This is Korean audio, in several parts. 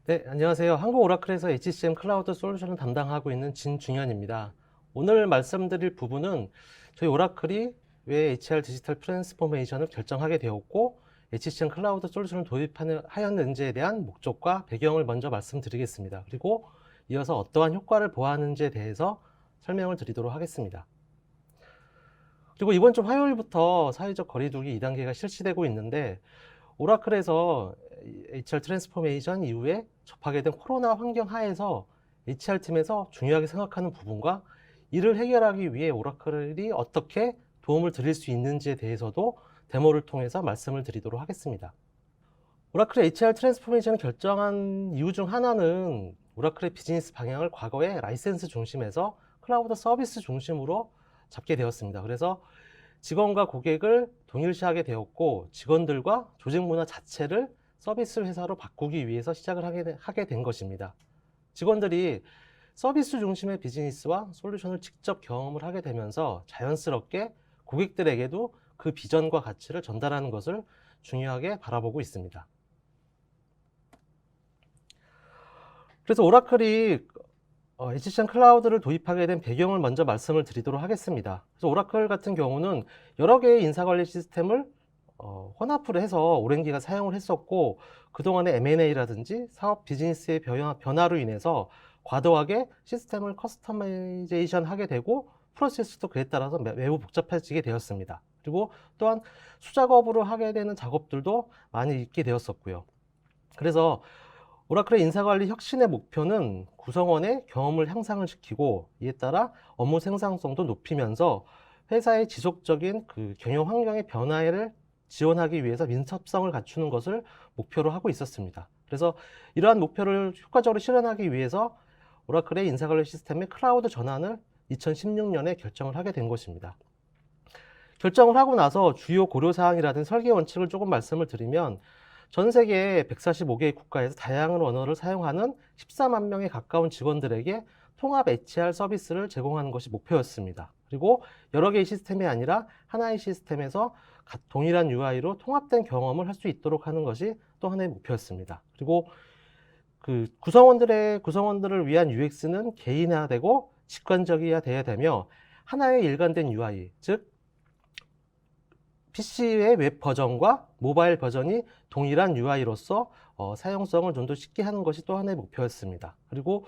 네, 안녕하세요. 한국 오라클에서 HCM 클라우드 솔루션을 담당하고 있는 진중현입니다. 오늘 말씀드릴 부분은 저희 오라클이 왜 HR 디지털 트랜스포메이션을 결정하게 되었고 HCM 클라우드 솔루션을 도입하였는지에 대한 목적과 배경을 먼저 말씀드리겠습니다. 그리고 이어서 어떠한 효과를 보았는지에 대해서 설명을 드리도록 하겠습니다. 그리고 이번 주 화요일부터 사회적 거리두기 2단계가 실시되고 있는데 오라클에서 HR 트랜스포메이션 이후에 접하게 된 코로나 환경 하에서 HR팀에서 중요하게 생각하는 부분과 이를 해결하기 위해 오라클이 어떻게 도움을 드릴 수 있는지에 대해서도 데모를 통해서 말씀을 드리도록 하겠습니다. 오라클의 HR 트랜스포메이션을 결정한 이유 중 하나는 오라클의 비즈니스 방향을 과거에 라이센스 중심에서 클라우드 서비스 중심으로 잡게 되었습니다. 그래서 직원과 고객을 동일시하게 되었고 직원들과 조직 문화 자체를 서비스 회사로 바꾸기 위해서 시작을 하게 된 것입니다. 직원들이 서비스 중심의 비즈니스와 솔루션을 직접 경험을 하게 되면서 자연스럽게 고객들에게도 그 비전과 가치를 전달하는 것을 중요하게 바라보고 있습니다. 그래서 오라클이 HCM 클라우드를 도입하게 된 배경을 먼저 말씀을 드리도록 하겠습니다. 그래서 오라클 같은 경우는 여러 개의 인사관리 시스템을 혼합을 해서 오랜 기간 사용을 했었고 그동안의 M&A라든지 사업 비즈니스의 변화로 인해서 과도하게 시스템을 커스터마이제이션 하게 되고 프로세스도 그에 따라서 매우 복잡해지게 되었습니다. 그리고 또한 수작업으로 하게 되는 작업들도 많이 있게 되었었고요. 그래서 오라클의 인사관리 혁신의 목표는 구성원의 경험을 향상을 시키고 이에 따라 업무 생산성도 높이면서 회사의 지속적인 경영 환경의 변화를 지원하기 위해서 민첩성을 갖추는 것을 목표로 하고 있었습니다. 그래서 이러한 목표를 효과적으로 실현하기 위해서 오라클의 인사관리 시스템의 클라우드 전환을 2016년에 결정을 하게 된 것입니다. 결정을 하고 나서 주요 고려사항이라든지 설계 원칙을 조금 말씀을 드리면 전 세계 145개 국가에서 다양한 언어를 사용하는 14만 명에 가까운 직원들에게 통합 HR 서비스를 제공하는 것이 목표였습니다. 그리고 여러 개의 시스템이 아니라 하나의 시스템에서 동일한 UI로 통합된 경험을 할 수 있도록 하는 것이 또 하나의 목표였습니다. 그리고 구성원들을 위한 UX는 개인화되고 직관적이어야 돼야 되며 하나의 일관된 UI, 즉 PC의 웹 버전과 모바일 버전이 동일한 UI로서 사용성을 좀 더 쉽게 하는 것이 또 하나의 목표였습니다. 그리고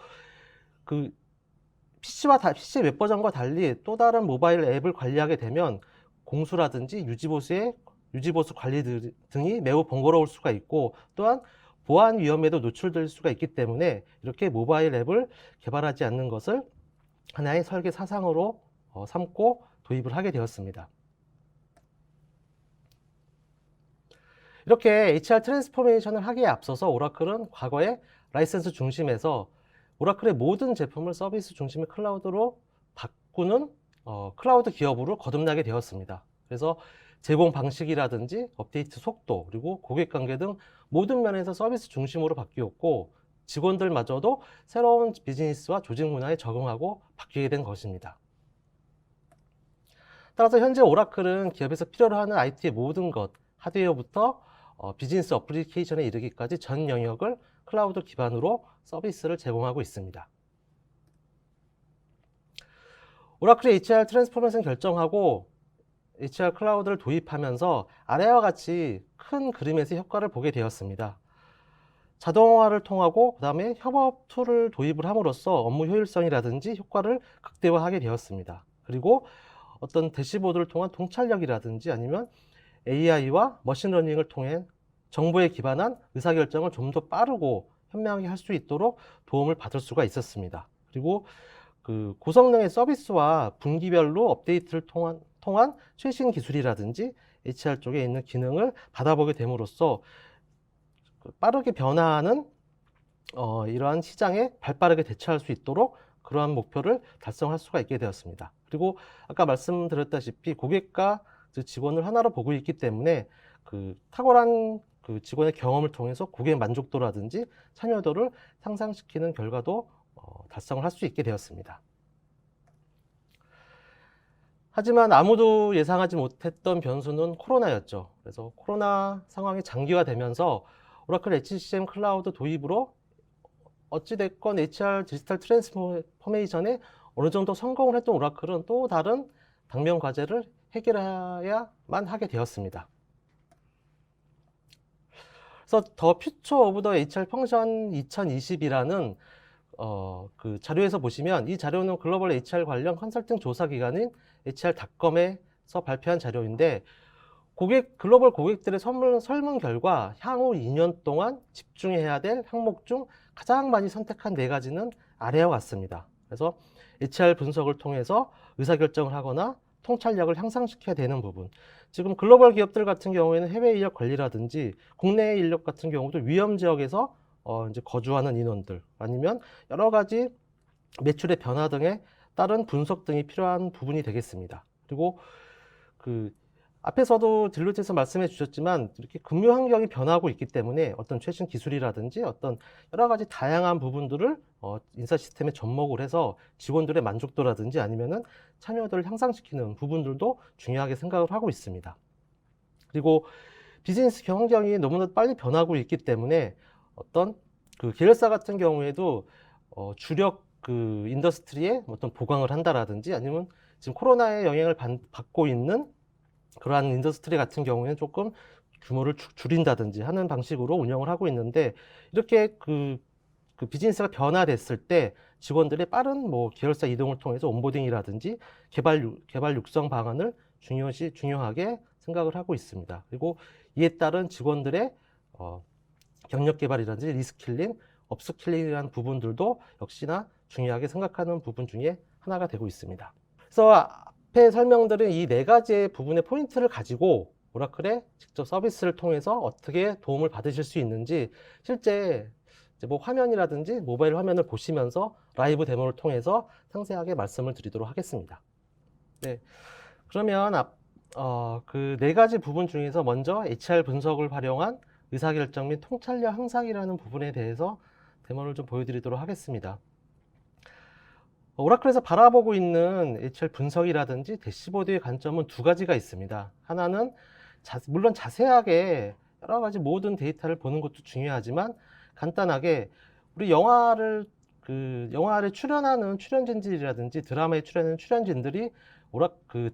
PC 웹 버전과 달리 또 다른 모바일 앱을 관리하게 되면 공수라든지 유지보수 관리 등이 매우 번거로울 수가 있고 또한 보안 위험에도 노출될 수가 있기 때문에 이렇게 모바일 앱을 개발하지 않는 것을 하나의 설계 사상으로 삼고 도입을 하게 되었습니다. 이렇게 HR 트랜스포메이션을 하기에 앞서서 오라클은 과거에 라이센스 중심에서 오라클의 모든 제품을 서비스 중심의 클라우드로 바꾸는 클라우드 기업으로 거듭나게 되었습니다. 그래서 제공 방식이라든지 업데이트 속도 그리고 고객 관계 등 모든 면에서 서비스 중심으로 바뀌었고 직원들마저도 새로운 비즈니스와 조직 문화에 적응하고 바뀌게 된 것입니다. 따라서 현재 오라클은 기업에서 필요로 하는 IT의 모든 것, 하드웨어부터 비즈니스 어플리케이션에 이르기까지 전 영역을 클라우드 기반으로 서비스를 제공하고 있습니다. 오라클이 HR 트랜스포메이션 결정하고 HR 클라우드를 도입하면서 아래와 같이 큰 그림에서 효과를 보게 되었습니다. 자동화를 통하고 그 다음에 협업 툴을 도입을 함으로써 업무 효율성이라든지 효과를 극대화하게 되었습니다. 그리고 어떤 대시보드를 통한 통찰력이라든지 아니면 AI와 머신러닝을 통해 정보에 기반한 의사결정을 좀 더 빠르고 현명하게 할 수 있도록 도움을 받을 수가 있었습니다. 그리고 고성능의 서비스와 분기별로 업데이트를 통한 최신 기술이라든지 HR 쪽에 있는 기능을 받아보게 됨으로써 빠르게 변화하는 이러한 시장에 발빠르게 대처할 수 있도록 그러한 목표를 달성할 수가 있게 되었습니다. 그리고 아까 말씀드렸다시피 고객과 직원을 하나로 보고 있기 때문에 탁월한 직원의 경험을 통해서 고객 만족도라든지 참여도를 상승시키는 결과도 달성을 할 수 있게 되었습니다. 하지만 아무도 예상하지 못했던 변수는 코로나였죠. 그래서 코로나 상황이 장기화되면서 오라클 HCM 클라우드 도입으로 어찌됐건 HR 디지털 트랜스포메이션에 어느 정도 성공을 했던 오라클은 또 다른 당면 과제를 해결해야만 하게 되었습니다. 그래서 더 퓨처 오브 더 HR 펑션 2020이라는 그 자료에서 보시면, 이 자료는 글로벌 HR 관련 컨설팅 조사 기관인 HR닷컴에서 발표한 자료인데, 글로벌 고객들의 설문 결과 향후 2년 동안 집중해야 될 항목 중 가장 많이 선택한 4가지는 아래와 같습니다. 그래서 HR 분석을 통해서 의사결정을 하거나 통찰력을 향상시켜야 되는 부분. 지금 글로벌 기업들 같은 경우에는 해외 인력 관리라든지 국내 인력 같은 경우도 위험 지역에서 이제 거주하는 인원들, 아니면 여러 가지 매출의 변화 등에 따른 분석 등이 필요한 부분이 되겠습니다. 그리고 그 앞에서도 딜로이트에서 말씀해 주셨지만, 이렇게 근무 환경이 변하고 있기 때문에 어떤 최신 기술이라든지 어떤 여러 가지 다양한 부분들을 인사 시스템에 접목을 해서 직원들의 만족도라든지 아니면은 참여도를 향상시키는 부분들도 중요하게 생각을 하고 있습니다. 그리고 비즈니스 환경이 너무나 빨리 변하고 있기 때문에 어떤 그 계열사 같은 경우에도 주력 그 인더스트리에 어떤 보강을 한다라든지, 아니면 지금 코로나의 영향을 받고 있는 그러한 인더스트리 같은 경우에는 조금 규모를 줄인다든지 하는 방식으로 운영을 하고 있는데, 이렇게 그 비즈니스가 변화됐을 때 직원들의 빠른 계열사 이동을 통해서 온보딩이라든지 개발 육성 방안을 중요하게 생각을 하고 있습니다. 그리고 이에 따른 직원들의 경력 개발이라든지 리스킬링, 업스킬링이라는 부분들도 역시나 중요하게 생각하는 부분 중에 하나가 되고 있습니다. 그래서 앞에 설명드린 이 4가지의 부분의 포인트를 가지고 오라클의 직접 서비스를 통해서 어떻게 도움을 받으실 수 있는지, 실제 이제 화면이라든지 모바일 화면을 보시면서 라이브 데모를 통해서 상세하게 말씀을 드리도록 하겠습니다. 네, 그러면 그 4가지 부분 중에서 먼저 HR 분석을 활용한 의사결정 및 통찰력 향상이라는 부분에 대해서 데모를 좀 보여드리도록 하겠습니다. 오라클에서 바라보고 있는 HR 분석이라든지 대시보드의 관점은 2가지가 있습니다. 하나는 물론 자세하게 여러 가지 모든 데이터를 보는 것도 중요하지만, 간단하게 우리 영화를 출연하는 출연진들이라든지 드라마에 출연하는 출연진들이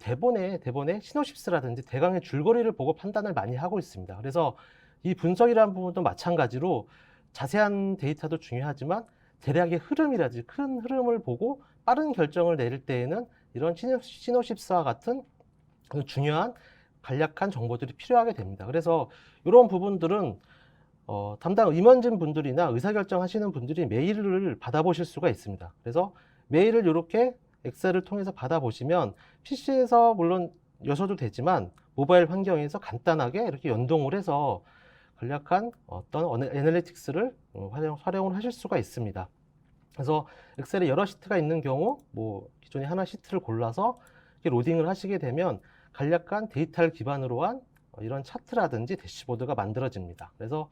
대본의 시놉시스라든지 대강의 줄거리를 보고 판단을 많이 하고 있습니다. 그래서 이 분석이라는 부분도 마찬가지로 자세한 데이터도 중요하지만 대략의 흐름이라든지 큰 흐름을 보고 빠른 결정을 내릴 때에는 이런 시놉시스와 같은 중요한 간략한 정보들이 필요하게 됩니다. 그래서 이런 부분들은 담당 임원진 분들이나 의사결정 하시는 분들이 메일을 받아보실 수가 있습니다. 그래서 메일을 이렇게 엑셀을 통해서 받아보시면 PC에서 물론 여셔도 되지만 모바일 환경에서 간단하게 이렇게 연동을 해서 간략한 어떤 애널리틱스를 활용을 하실 수가 있습니다. 그래서 엑셀에 여러 시트가 있는 경우 기존에 하나 시트를 골라서 이렇게 로딩을 하시게 되면 간략한 데이터를 기반으로 한 이런 차트라든지 대시보드가 만들어집니다. 그래서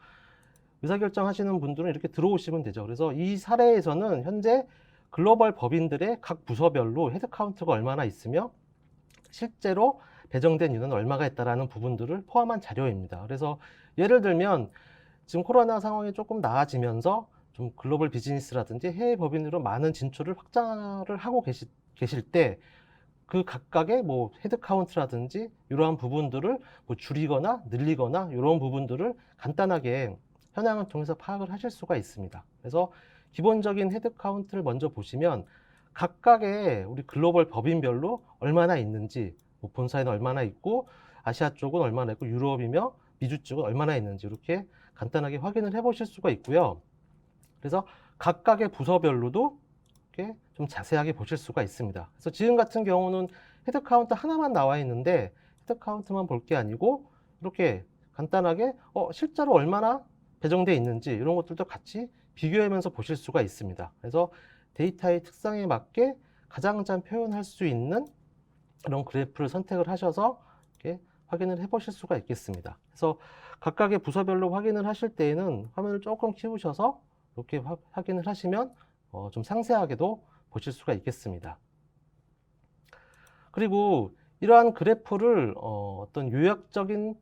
의사결정 하시는 분들은 이렇게 들어오시면 되죠. 그래서 이 사례에서는 현재 글로벌 법인들의 각 부서별로 헤드카운트가 얼마나 있으며 실제로 배정된 인원은 얼마가 있다라는 부분들을 포함한 자료입니다. 그래서 예를 들면 지금 코로나 상황이 조금 나아지면서 좀 글로벌 비즈니스라든지 해외 법인으로 많은 진출을 확장을 하고 계실 때 그 각각의 헤드카운트라든지 이러한 부분들을 줄이거나 늘리거나 이런 부분들을 간단하게 현황을 통해서 파악을 하실 수가 있습니다. 그래서 기본적인 헤드카운트를 먼저 보시면 각각의 우리 글로벌 법인별로 얼마나 있는지, 본사에는 얼마나 있고 아시아 쪽은 얼마나 있고 유럽이며 미주 쪽은 얼마나 있는지 이렇게 간단하게 확인을 해 보실 수가 있고요. 그래서 각각의 부서별로도 이렇게 좀 자세하게 보실 수가 있습니다. 그래서 지금 같은 경우는 헤드카운트 하나만 나와 있는데 헤드카운트만 볼 게 아니고 이렇게 간단하게 실제로 얼마나 배정되어 있는지 이런 것들도 같이 비교하면서 보실 수가 있습니다. 그래서 데이터의 특성에 맞게 가장 잘 표현할 수 있는 그런 그래프를 선택을 하셔서 이렇게 확인을 해 보실 수가 있겠습니다. 그래서 각각의 부서별로 확인을 하실 때에는 화면을 조금 키우셔서 이렇게 확인을 하시면 좀 상세하게도 보실 수가 있겠습니다. 그리고 이러한 그래프를 어떤 요약적인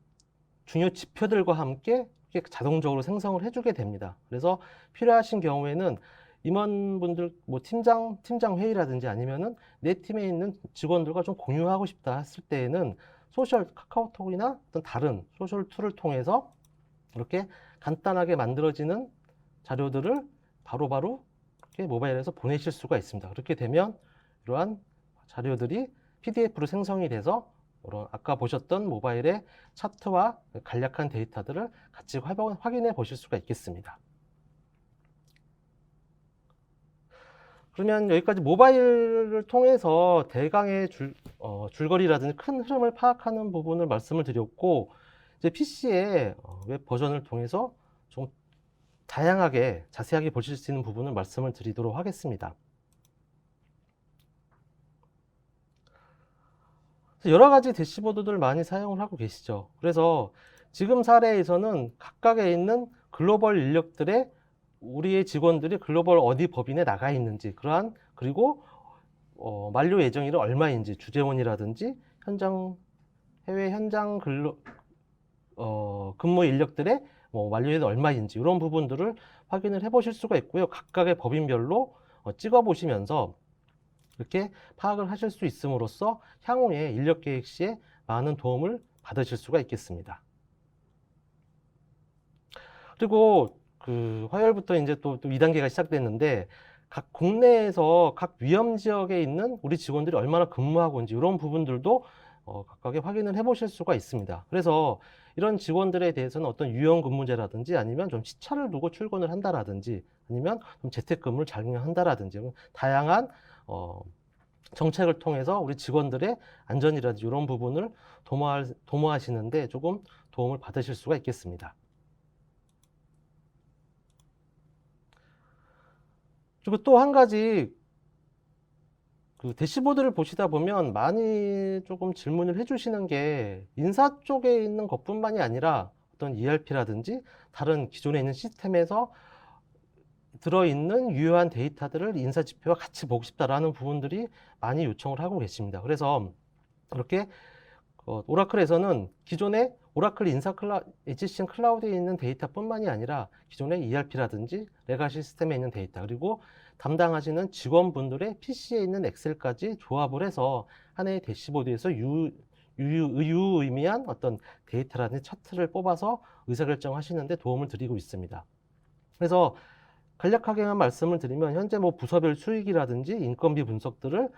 중요 지표들과 함께 이렇게 자동적으로 생성을 해주게 됩니다. 그래서 필요하신 경우에는 임원분들 뭐 팀장 회의라든지 아니면은 내 팀에 있는 직원들과 좀 공유하고 싶다 했을 때에는 소셜 카카오톡이나 어떤 다른 소셜 툴을 통해서 이렇게 간단하게 만들어지는 자료들을 바로바로 이렇게 모바일에서 보내실 수가 있습니다. 그렇게 되면 이러한 자료들이 PDF로 생성이 돼서 이런 아까 보셨던 모바일의 차트와 간략한 데이터들을 같이 확인해 보실 수가 있겠습니다. 그러면 여기까지 모바일을 통해서 대강의 줄거리라든지 큰 흐름을 파악하는 부분을 말씀을 드렸고, 이제 PC의 웹 버전을 통해서 좀 다양하게 자세하게 보실 수 있는 부분을 말씀을 드리도록 하겠습니다. 여러 가지 대시보드들 많이 사용을 하고 계시죠. 그래서 지금 사례에서는 각각에 있는 글로벌 인력들의 우리의 직원들이 글로벌 어디 법인에 나가 있는지, 그리고 만료 예정일은 얼마인지, 주재원이라든지 해외 현장 근무 인력들의 만료일은 얼마인지 이런 부분들을 확인을 해 보실 수가 있고요. 각각의 법인별로 찍어 보시면서 이렇게 파악을 하실 수 있음으로써 향후에 인력 계획 시에 많은 도움을 받으실 수가 있겠습니다. 그리고 화요일부터 이제 또 2단계가 시작됐는데, 각 국내에서 각 위험 지역에 있는 우리 직원들이 얼마나 근무하고 있는지 이런 부분들도 각각의 확인을 해 보실 수가 있습니다. 그래서 이런 직원들에 대해서는 어떤 유연 근무제라든지 아니면 좀 시차를 두고 출근을 한다라든지 아니면 좀 재택근무를 장려한다라든지 다양한 정책을 통해서 우리 직원들의 안전이라든지 이런 부분을 도모하시는데 조금 도움을 받으실 수가 있겠습니다. 그리고 또 한 가지 대시보드를 보시다 보면 많이 조금 질문을 해주시는 게 인사 쪽에 있는 것뿐만이 아니라 어떤 ERP라든지 다른 기존에 있는 시스템에서 들어있는 유효한 데이터들을 인사 지표와 같이 보고 싶다라는 부분들이 많이 요청을 하고 계십니다. 그래서 이렇게 오라클에서는 기존의 오라클 HCM 클라우드에 있는 데이터뿐만이 아니라 기존의 ERP라든지 레가시 시스템에 있는 데이터, 그리고 담당하시는 직원분들의 PC에 있는 엑셀까지 조합을 해서 하나의 대시보드에서 유의미한 어떤 데이터라든지 차트를 뽑아서 의사결정하시는 데 도움을 드리고 있습니다. 그래서 간략하게만 말씀을 드리면 현재 뭐 부서별 수익이라든지 인건비 분석들을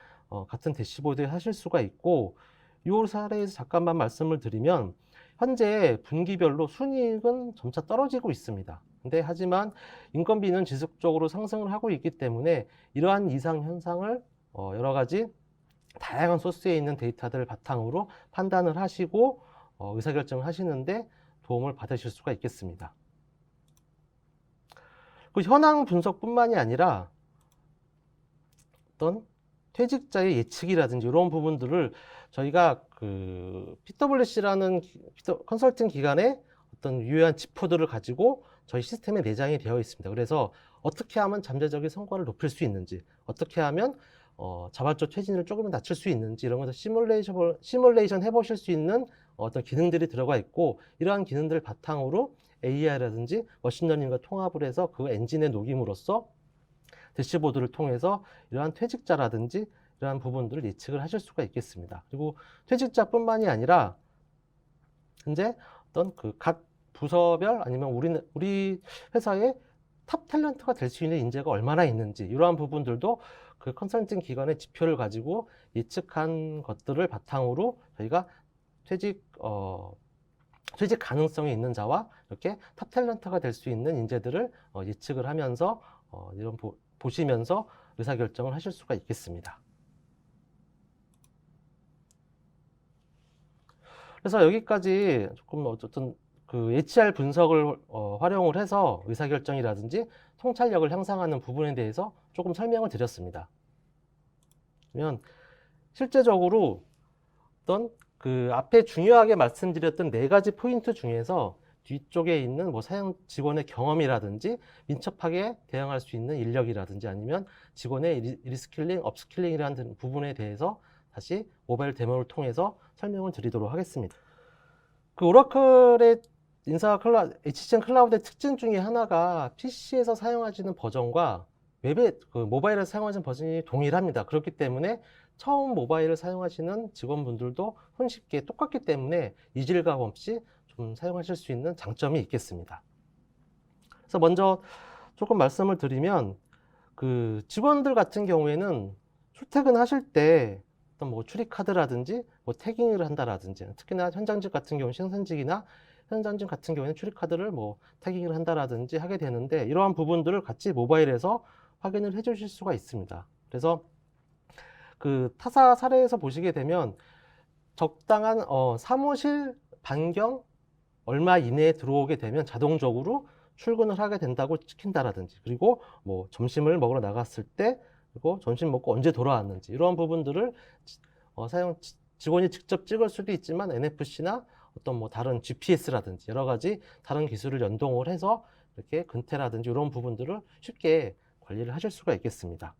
같은 대시보드에 하실 수가 있고, 이 사례에서 잠깐만 말씀을 드리면 현재 분기별로 순이익은 점차 떨어지고 있습니다. 근데 하지만 인건비는 지속적으로 상승을 하고 있기 때문에 이러한 이상 현상을 여러 가지 다양한 소스에 있는 데이터들을 바탕으로 판단을 하시고 의사결정을 하시는데 도움을 받으실 수가 있겠습니다. 그 현황 분석뿐만이 아니라 어떤 퇴직자의 예측이라든지 이런 부분들을 저희가 PwC라는 컨설팅 기관의 어떤 유효한 지표들을 가지고 저희 시스템에 내장이 되어 있습니다. 그래서 어떻게 하면 잠재적인 성과를 높일 수 있는지, 어떻게 하면 자발적 퇴진을 조금은 낮출 수 있는지 이런 것을 시뮬레이션 해보실 수 있는 어떤 기능들이 들어가 있고, 이러한 기능들을 바탕으로 AI라든지 머신러닝과 통합을 해서 그 엔진에 녹임으로써 대시보드를 통해서 이러한 퇴직자라든지 이러한 부분들을 예측을 하실 수가 있겠습니다. 그리고 퇴직자뿐만이 아니라 현재 어떤 각 부서별 아니면 우리 회사의 탑 탤런트가 될 수 있는 인재가 얼마나 있는지 이러한 부분들도 그 컨설팅 기관의 지표를 가지고 예측한 것들을 바탕으로 저희가 퇴직 가능성이 있는 자와 이렇게 탑 탤런트가 될 수 있는 인재들을 예측을 하면서 이런 보시면서 의사결정을 하실 수가 있겠습니다. 그래서 여기까지 조금 어쨌든 HR 분석을 활용을 해서 의사결정이라든지 통찰력을 향상하는 부분에 대해서 조금 설명을 드렸습니다. 그러면 실제적으로 어떤 앞에 중요하게 말씀드렸던 4가지 포인트 중에서 뒤쪽에 있는 뭐 사용 직원의 경험이라든지 민첩하게 대응할 수 있는 인력이라든지 아니면 직원의 리스킬링, 업스킬링이라는 부분에 대해서 다시 모바일 데모를 통해서 설명을 드리도록 하겠습니다. 오라클의 HCM 클라우드의 특징 중에 하나가 PC에서 사용하시는 버전과 웹에 모바일을 사용하는 버전이 동일합니다. 그렇기 때문에 처음 모바일을 사용하시는 직원분들도 손쉽게 똑같기 때문에 이질감 없이 좀 사용하실 수 있는 장점이 있겠습니다. 그래서 먼저 조금 말씀을 드리면 그 직원들 같은 경우에는 출퇴근하실 때 어떤 뭐 출입카드라든지 뭐 태깅을 한다라든지, 특히나 현장직 같은 경우 신선직이나 현장직 같은 경우에는 출입카드를 뭐 태깅을 한다라든지 하게 되는데, 이러한 부분들을 같이 모바일에서 확인을 해 주실 수가 있습니다. 그래서 그 타사 사례에서 보시게 되면 적당한 사무실 반경 얼마 이내에 들어오게 되면 자동적으로 출근을 하게 된다고 찍힌다라든지, 그리고 뭐 점심을 먹으러 나갔을 때, 그리고 점심 먹고 언제 돌아왔는지, 이러한 부분들을 직원이 직접 찍을 수도 있지만 NFC나 어떤 뭐 다른 GPS라든지 여러 가지 다른 기술을 연동을 해서 이렇게 근태라든지 이런 부분들을 쉽게 관리를 하실 수가 있겠습니다.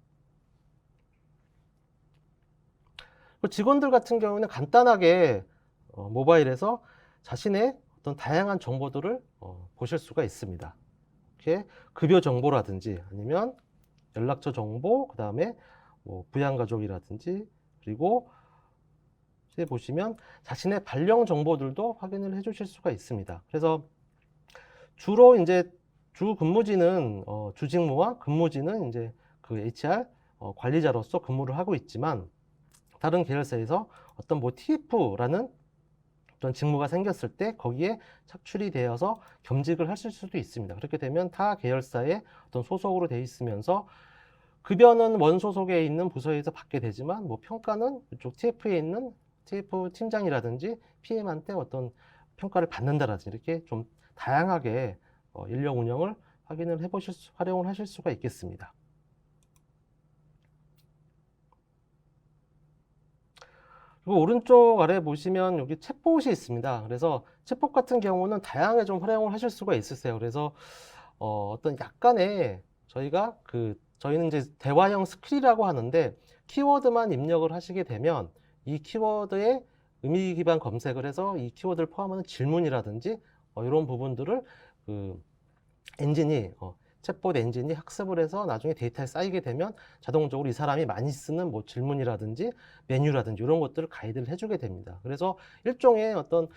직원들 같은 경우는 간단하게 모바일에서 자신의 어떤 다양한 정보들을 보실 수가 있습니다. 이렇게 급여 정보라든지 아니면 연락처 정보, 그 다음에 뭐 부양가족이라든지, 그리고 보시면 자신의 발령 정보들도 확인을 해 주실 수가 있습니다. 그래서 주로 이제 주 근무지는 주직무와 근무지는 이제 그 HR 관리자로서 근무를 하고 있지만, 다른 계열사에서 어떤 뭐 TF라는 어떤 직무가 생겼을 때 거기에 착출이 되어서 겸직을 하실 수도 있습니다. 그렇게 되면 타 계열사의 어떤 소속으로 돼 있으면서 급여는 원 소속에 있는 부서에서 받게 되지만, 뭐 평가는 이쪽 TF에 있는 TF 팀장이라든지 PM한테 어떤 평가를 받는다라든지, 이렇게 좀 다양하게 인력 운영을 확인을 해보실 활용을 하실 수가 있겠습니다. 그리고 오른쪽 아래 보시면 여기 챗봇이 있습니다. 그래서 챗봇 같은 경우는 다양하게 좀 활용을 하실 수가 있으세요. 그래서 어떤 약간의 저희는 이제 대화형 스크립이라고 하는데, 키워드만 입력을 하시게 되면 이 키워드에 의미 기반 검색을 해서 이 키워드를 포함하는 질문이라든지 이런 부분들을 그 엔진이 챗봇 엔진이 학습을 해서 나중에 데이터에 쌓이게 되면 자동적으로 이 사람이 많이 쓰는 뭐 질문이라든지 메뉴라든지 이런 것들을 가이드를 해주게 됩니다. 그래서 일종의 어떤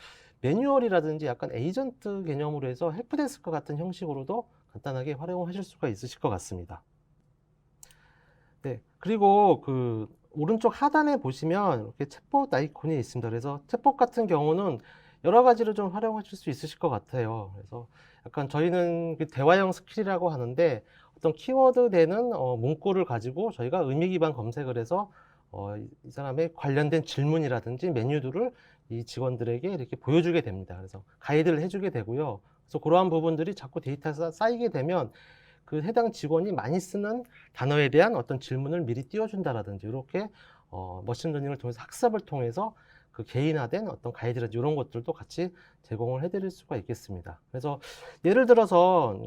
매뉴얼이라든지 약간 에이전트 개념으로 해서 헬프데스크 같은 형식으로도 간단하게 활용을 하실 수가 있으실 것 같습니다. 네, 그리고 그 오른쪽 하단에 보시면 이렇게 챗봇 아이콘이 있습니다. 그래서 챗봇 같은 경우는 여러 가지로 좀 활용하실 수 있으실 것 같아요. 그래서 약간 저희는 그 대화형 스킬이라고 하는데, 어떤 키워드 되는 문구를 가지고 저희가 의미 기반 검색을 해서 이 사람의 관련된 질문이라든지 메뉴들을 이 직원들에게 이렇게 보여주게 됩니다. 그래서 가이드를 해주게 되고요. 그래서 그러한 부분들이 자꾸 데이터가 쌓이게 되면 그 해당 직원이 많이 쓰는 단어에 대한 어떤 질문을 미리 띄워준다라든지, 이렇게 머신러닝을 통해서 학습을 통해서 그 개인화된 어떤 가이드라든지 이런 것들도 같이 제공을 해드릴 수가 있겠습니다. 그래서 예를 들어서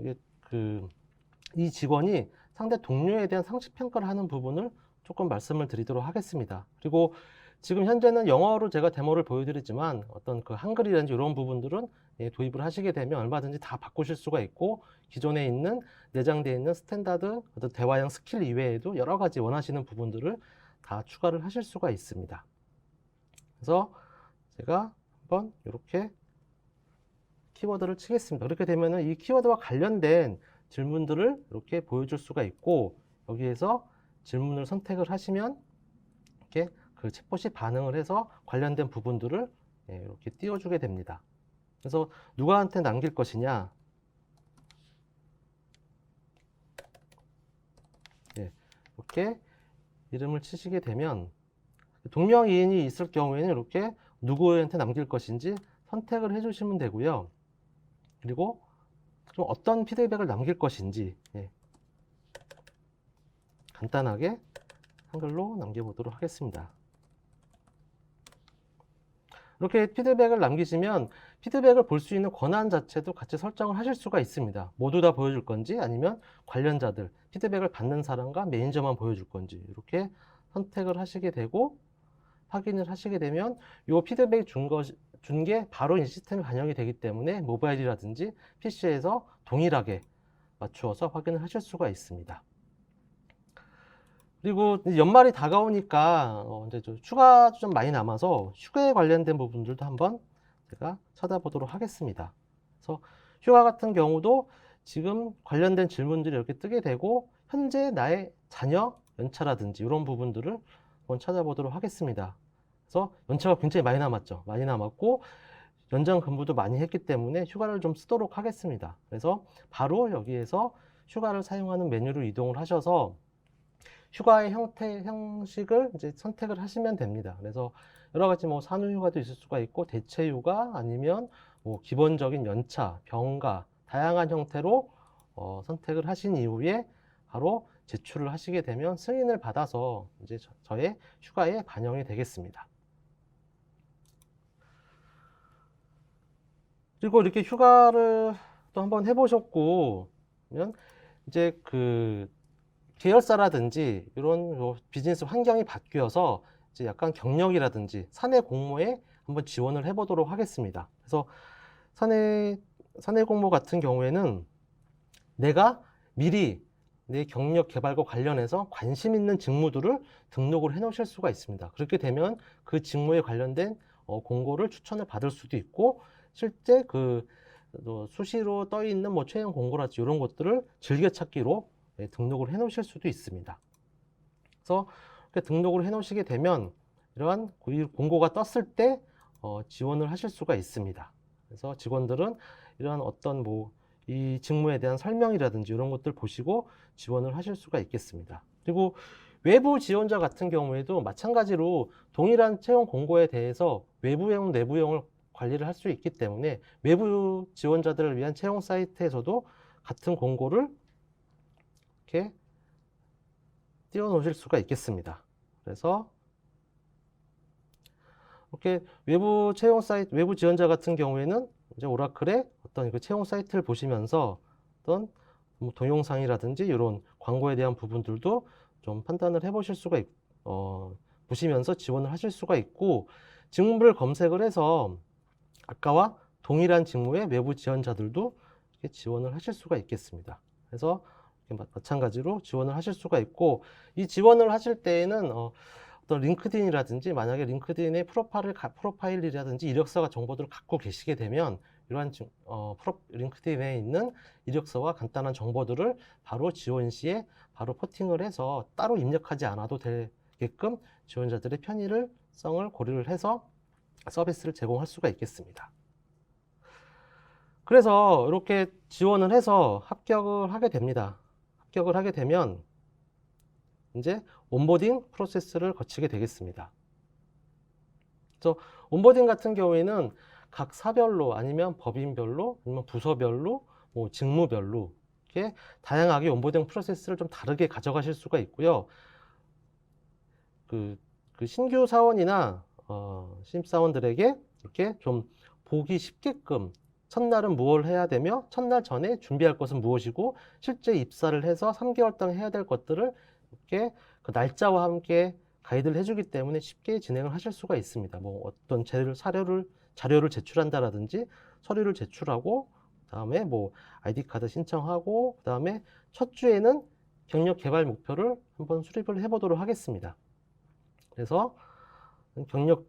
이 직원이 상대 동료에 대한 상시평가를 하는 부분을 조금 말씀을 드리도록 하겠습니다. 그리고 지금 현재는 영어로 제가 데모를 보여드리지만 어떤 그 한글이라든지 이런 부분들은 도입을 하시게 되면 얼마든지 다 바꾸실 수가 있고, 기존에 있는 내장되어 있는 스탠다드 어떤 대화형 스킬 이외에도 여러 가지 원하시는 부분들을 다 추가를 하실 수가 있습니다. 그래서 제가 한번 이렇게 키워드를 치겠습니다. 그렇게 되면은 이 키워드와 관련된 질문들을 이렇게 보여줄 수가 있고, 여기에서 질문을 선택을 하시면 이렇게 그 챗봇이 반응을 해서 관련된 부분들을 이렇게 띄워주게 됩니다. 그래서 누구한테 남길 것이냐, 이렇게 이름을 치시게 되면 동명이인이 있을 경우에는 이렇게 누구한테 남길 것인지 선택을 해주시면 되고요. 그리고 좀 어떤 피드백을 남길 것인지 간단하게 한글로 남겨보도록 하겠습니다. 이렇게 피드백을 남기시면 피드백을 볼 수 있는 권한 자체도 같이 설정을 하실 수가 있습니다. 모두 다 보여줄 건지, 아니면 관련자들, 피드백을 받는 사람과 매니저만 보여줄 건지, 이렇게 선택을 하시게 되고 확인을 하시게 되면 이 피드백 준 게 바로 이 시스템에 반영이 되기 때문에 모바일이라든지 PC에서 동일하게 맞추어서 확인을 하실 수가 있습니다. 그리고 이제 연말이 다가오니까 이제 좀 휴가 좀 많이 남아서 휴가에 관련된 부분들도 한번 제가 찾아보도록 하겠습니다. 그래서 휴가 같은 경우도 지금 관련된 질문들이 이렇게 뜨게 되고 현재 나의 자녀 연차라든지 이런 부분들을 한번 찾아보도록 하겠습니다. 그래서 연차가 굉장히 많이 남았죠. 많이 남았고 연장 근무도 많이 했기 때문에 휴가를 좀 쓰도록 하겠습니다. 그래서 바로 여기에서 휴가를 사용하는 메뉴로 이동을 하셔서 휴가의 형식을 이제 선택을 하시면 됩니다. 그래서 여러 가지 뭐 산후휴가도 있을 수가 있고 대체휴가 아니면 뭐 기본적인 연차, 병가 다양한 형태로 선택을 하신 이후에 바로 제출을 하시게 되면 승인을 받아서 이제 저의 휴가에 반영이 되겠습니다. 그리고 이렇게 휴가를 또 한번 해보셨고, 면 이제 그 계열사라든지 이런 비즈니스 환경이 바뀌어서 이제 약간 경력이라든지 사내 공모에 한번 지원을 해보도록 하겠습니다. 그래서 사내 공모 같은 경우에는 내가 미리 내 경력 개발과 관련해서 관심 있는 직무들을 등록을 해 놓으실 수가 있습니다. 그렇게 되면 그 직무에 관련된 공고를 추천을 받을 수도 있고 실제 그 수시로 떠 있는 뭐 채용 공고라든지 이런 것들을 즐겨찾기로 등록을 해 놓으실 수도 있습니다. 그래서 이렇게 등록을 해 놓으시게 되면 이러한 공고가 떴을 때 지원을 하실 수가 있습니다. 그래서 직원들은 이러한 어떤 뭐 이 직무에 대한 설명이라든지 이런 것들 보시고 지원을 하실 수가 있겠습니다. 그리고 외부 지원자 같은 경우에도 마찬가지로 동일한 채용 공고에 대해서 외부형, 내부형을 관리를 할 수 있기 때문에 외부 지원자들을 위한 채용 사이트에서도 같은 공고를 이렇게 띄워 놓으실 수가 있겠습니다. 그래서 이렇게 외부 채용 사이트, 외부 지원자 같은 경우에는 이제 오라클의 어떤 그 채용 사이트를 보시면서 어떤 뭐 동영상이라든지 이런 광고에 대한 부분들도 좀 판단을 해보실 수가 보시면서 지원을 하실 수가 있고 직무를 검색을 해서 아까와 동일한 직무의 외부 지원자들도 이렇게 지원을 하실 수가 있겠습니다. 그래서 마찬가지로 지원을 하실 수가 있고 이 지원을 하실 때에는 어떤 링크드인이라든지 만약에 링크드인의 프로파일이라든지 이력서 정보들을 갖고 계시게 되면 이러한 링크드인에 있는 이력서와 간단한 정보들을 바로 지원 시에 바로 포팅을 해서 따로 입력하지 않아도 되게끔 지원자들의 편의성을 고려를 해서 서비스를 제공할 수가 있겠습니다. 그래서 이렇게 지원을 해서 합격을 하게 됩니다. 합격을 하게 되면 이제 온보딩 프로세스를 거치게 되겠습니다. 그래서 온보딩 같은 경우에는 각 사별로 아니면 법인별로 아니면 부서별로 뭐 직무별로 이렇게 다양하게 온보딩 프로세스를 좀 다르게 가져가실 수가 있고요. 그 신규 사원이나 신입사원들에게 이렇게 좀 보기 쉽게끔 첫날은 무엇을 해야 되며 첫날 전에 준비할 것은 무엇이고 실제 입사를 해서 3개월 동안 해야 될 것들을 이렇게 그 날짜와 함께 가이드를 해주기 때문에 쉽게 진행을 하실 수가 있습니다. 뭐 어떤 자료를 제출한다라든지 서류를 제출하고 그다음에 뭐 아이디 카드 신청하고 그다음에 첫 주에는 경력 개발 목표를 한번 수립을 해보도록 하겠습니다. 그래서 경력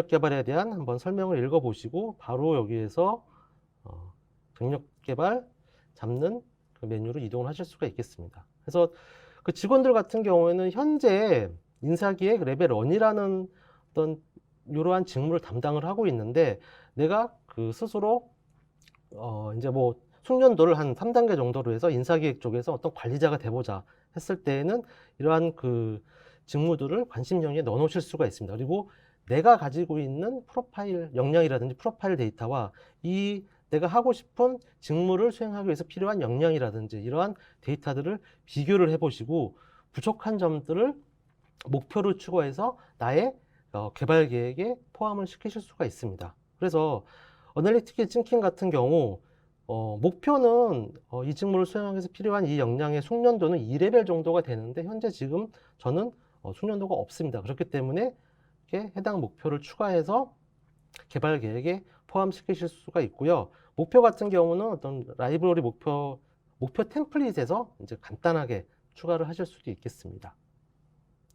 개발에 대한 한번 설명을 읽어보시고 바로 여기에서 경력 개발 잡는 그 메뉴로 이동을 하실 수가 있겠습니다. 그래서 그 직원들 같은 경우에는 현재 인사기획 레벨 1이라는 어떤 이러한 직무를 담당을 하고 있는데 내가 그 스스로 이제 뭐 숙련도를 한 3단계 정도로 해서 인사기획 쪽에서 어떤 관리자가 돼보자 했을 때에는 이러한 그 직무들을 관심 영역에 넣어 놓으실 수가 있습니다. 그리고 내가 가지고 있는 프로파일 역량이라든지 프로파일 데이터와 이 내가 하고 싶은 직무를 수행하기 위해서 필요한 역량이라든지 이러한 데이터들을 비교를 해보시고 부족한 점들을 목표로 추구해서 나의 개발 계획에 포함을 시키실 수가 있습니다. 그래서 어널리티cs 띵킹 같은 경우 목표는 이 직무를 수행하기 위해서 필요한 이 역량의 숙련도는 2레벨 정도가 되는데 현재 지금 저는 숙련도가 없습니다. 그렇기 때문에 이렇게 해당 목표를 추가해서 개발 계획에 포함시키실 수가 있고요. 목표 같은 경우는 어떤 라이브러리 목표 템플릿에서 이제 간단하게 추가를 하실 수도 있겠습니다.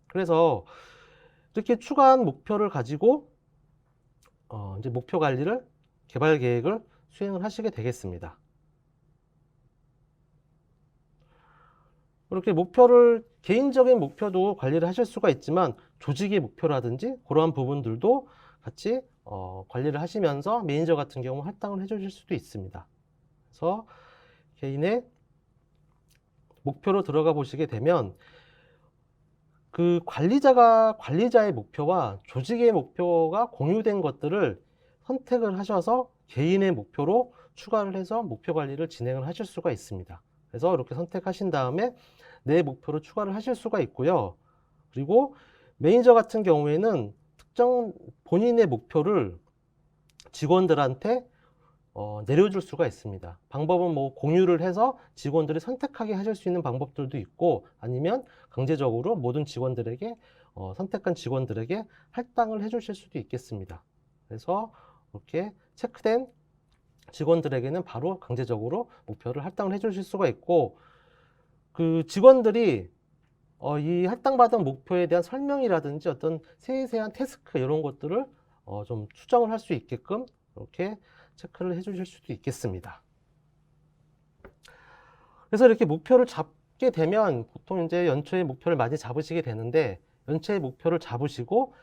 그래서 이렇게 추가한 목표를 가지고 이제 목표 관리를, 개발 계획을 수행을 하시게 되겠습니다. 이렇게 목표를, 개인적인 목표도 관리를 하실 수가 있지만 조직의 목표라든지 그러한 부분들도 같이 관리를 하시면서 매니저 같은 경우 할당을 해 주실 수도 있습니다. 그래서 개인의 목표로 들어가 보시게 되면 그 관리자의 목표와 조직의 목표가 공유된 것들을 선택을 하셔서 개인의 목표로 추가를 해서 목표 관리를 진행을 하실 수가 있습니다. 그래서 이렇게 선택하신 다음에 내 목표로 추가를 하실 수가 있고요. 그리고 매니저 같은 경우에는 특정 본인의 목표를 직원들한테 내려줄 수가 있습니다. 방법은 뭐 공유를 해서 직원들이 선택하게 하실 수 있는 방법들도 있고, 아니면 강제적으로 모든 직원들에게 선택한 직원들에게 할당을 해주실 수도 있겠습니다. 그래서 이렇게 체크된 직원들에게는 바로 강제적으로 목표를 할당을 해주실 수가 있고, 그 직원들이 이 할당받은 목표에 대한 설명이라든지 어떤 세세한 태스크 이런 것들을 좀 수정을 할 수 있게끔 이렇게 체크를 해 주실 수도 있겠습니다. 그래서 이렇게 목표를 잡게 되면 보통 이제 연초에 목표를 많이 잡으시게 되는데, 연초에 목표를 잡으시고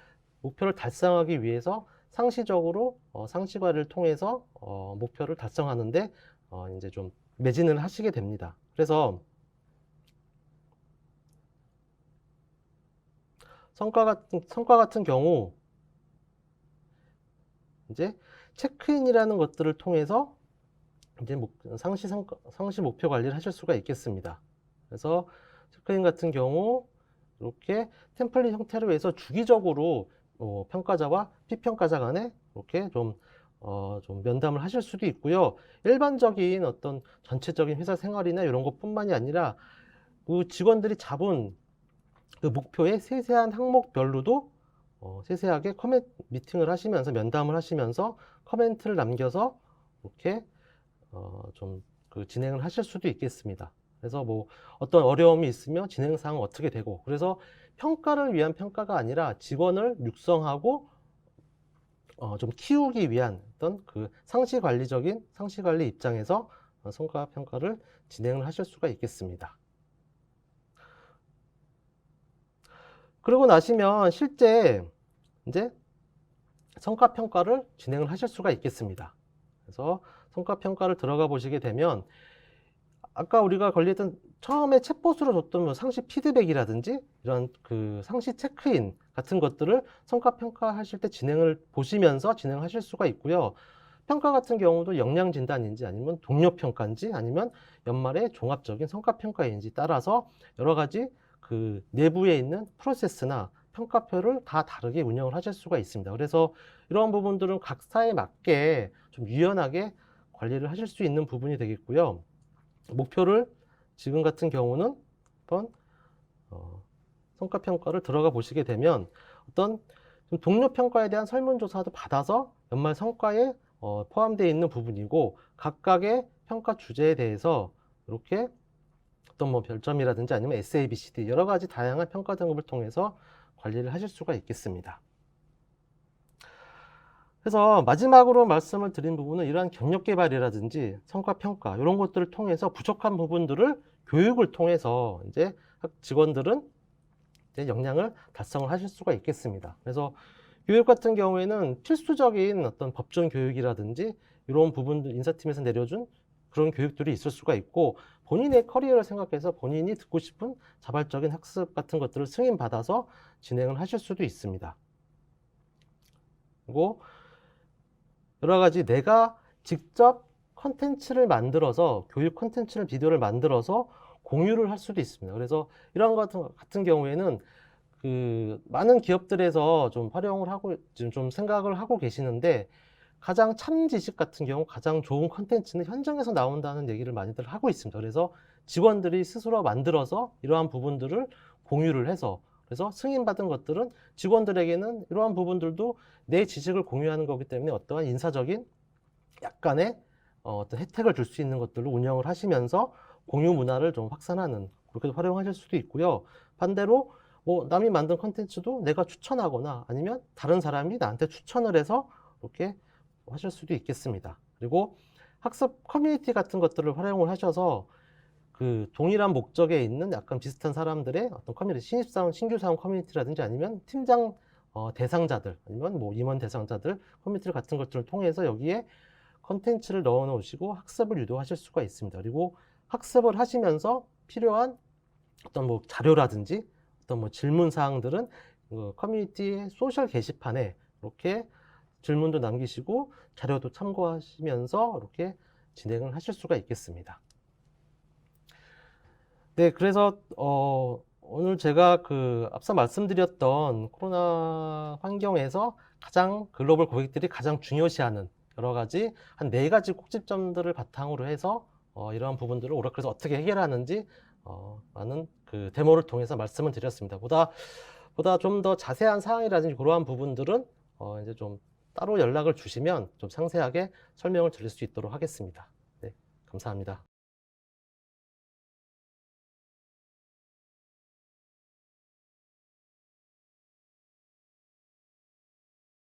목표를 달성하기 위해서 상시적으로 상시과를 통해서 목표를 달성하는데 이제 좀 매진을 하시게 됩니다. 그래서 성과 같은 경우 이제 체크인이라는 것들을 통해서 이제 상시 목표 관리를 하실 수가 있겠습니다. 그래서 체크인 같은 경우 이렇게 템플릿 형태로 해서 주기적으로 평가자와 피평가자 간에 이렇게 좀 면담을 하실 수도 있고요. 일반적인 어떤 전체적인 회사 생활이나 이런 것뿐만이 아니라 그 직원들이 잡은 그 목표의 세세한 항목별로도 세세하게 미팅을 하시면서 면담을 하시면서 코멘트를 남겨서 이렇게 좀 진행을 하실 수도 있겠습니다. 그래서 뭐 어떤 어려움이 있으면 진행 사항은 어떻게 되고, 그래서 평가를 위한 평가가 아니라 직원을 육성하고 좀 키우기 위한 어떤 그 상시 관리 입장에서 성과 평가를 진행을 하실 수가 있겠습니다. 그러고 나시면 실제 이제 성과 평가를 진행을 하실 수가 있겠습니다. 그래서 성과 평가를 들어가 보시게 되면 아까 우리가 관리했던 처음에 챗봇으로 줬던 뭐 상시 피드백이라든지 이런 그 상시 체크인 같은 것들을 성과 평가하실 때 보시면서 진행하실 수가 있고요. 평가 같은 경우도 역량 진단인지 아니면 동료 평가인지 아니면 연말에 종합적인 성과 평가인지 따라서 여러 가지 그 내부에 있는 프로세스나 평가표를 다 다르게 운영을 하실 수가 있습니다. 그래서 이러한 부분들은 각사에 맞게 좀 유연하게 관리를 하실 수 있는 부분이 되겠고요. 목표를 지금 같은 경우는 한번 성과 평가를 들어가 보시게 되면 어떤 좀 동료 평가에 대한 설문조사도 받아서 연말 성과에 포함되어 있는 부분이고, 각각의 평가 주제에 대해서 이렇게 어떤 뭐 별점이라든지 아니면 SABCD 여러 가지 다양한 평가 등급을 통해서 관리를 하실 수가 있겠습니다. 그래서 마지막으로 말씀을 드린 부분은 이러한 경력 개발이라든지 성과 평가 이런 것들을 통해서 부족한 부분들을 교육을 통해서 이제 직원들은 이제 역량을 달성을 하실 수가 있겠습니다. 그래서 교육 같은 경우에는 필수적인 어떤 법정 교육이라든지 이런 부분들 인사팀에서 내려준 그런 교육들이 있을 수가 있고, 본인의 커리어를 생각해서 본인이 듣고 싶은 자발적인 학습 같은 것들을 승인받아서 진행을 하실 수도 있습니다. 그리고 여러 가지 내가 직접 컨텐츠를 만들어서 교육 컨텐츠를 비디오를 만들어서 공유를 할 수도 있습니다. 그래서 이런 것 같은 경우에는 그 많은 기업들에서 좀 활용을 하고 좀 생각을 하고 계시는데, 가장 참 지식 같은 경우 가장 좋은 컨텐츠는 현장에서 나온다는 얘기를 많이들 하고 있습니다. 그래서 직원들이 스스로 만들어서 이러한 부분들을 공유를 해서, 그래서 승인받은 것들은 직원들에게는 이러한 부분들도 내 지식을 공유하는 거기 때문에 어떠한 인사적인 약간의 어떤 혜택을 줄 수 있는 것들로 운영을 하시면서 공유 문화를 좀 확산하는, 그렇게 활용하실 수도 있고요. 반대로 남이 만든 컨텐츠도 내가 추천하거나 아니면 다른 사람이 나한테 추천을 해서 이렇게 하실 수도 있겠습니다. 그리고 학습 커뮤니티 같은 것들을 활용을 하셔서 그 동일한 목적에 있는 약간 비슷한 사람들의 어떤 커뮤니티, 신입사원, 신규사원 커뮤니티라든지 아니면 팀장 대상자들 아니면 뭐 임원 대상자들 커뮤니티 같은 것들을 통해서 여기에 컨텐츠를 넣어 놓으시고 학습을 유도하실 수가 있습니다. 그리고 학습을 하시면서 필요한 어떤 뭐 자료라든지 어떤 뭐 질문 사항들은 커뮤니티 소셜 게시판에 이렇게 질문도 남기시고 자료도 참고하시면서 이렇게 진행을 하실 수가 있겠습니다. 네, 그래서 오늘 제가 그 앞서 말씀드렸던 코로나 환경에서 가장 글로벌 고객들이 가장 중요시하는 여러 가지 한 4가지 꼭집점들을 바탕으로 해서 이러한 부분들을 오라클에서 어떻게 해결하는지 많은 그 데모를 통해서 말씀을 드렸습니다. 보다 좀 더 자세한 사항이라든지 그러한 부분들은 이제 좀 따로 연락을 주시면 좀 상세하게 설명을 드릴 수 있도록 하겠습니다. 네, 감사합니다.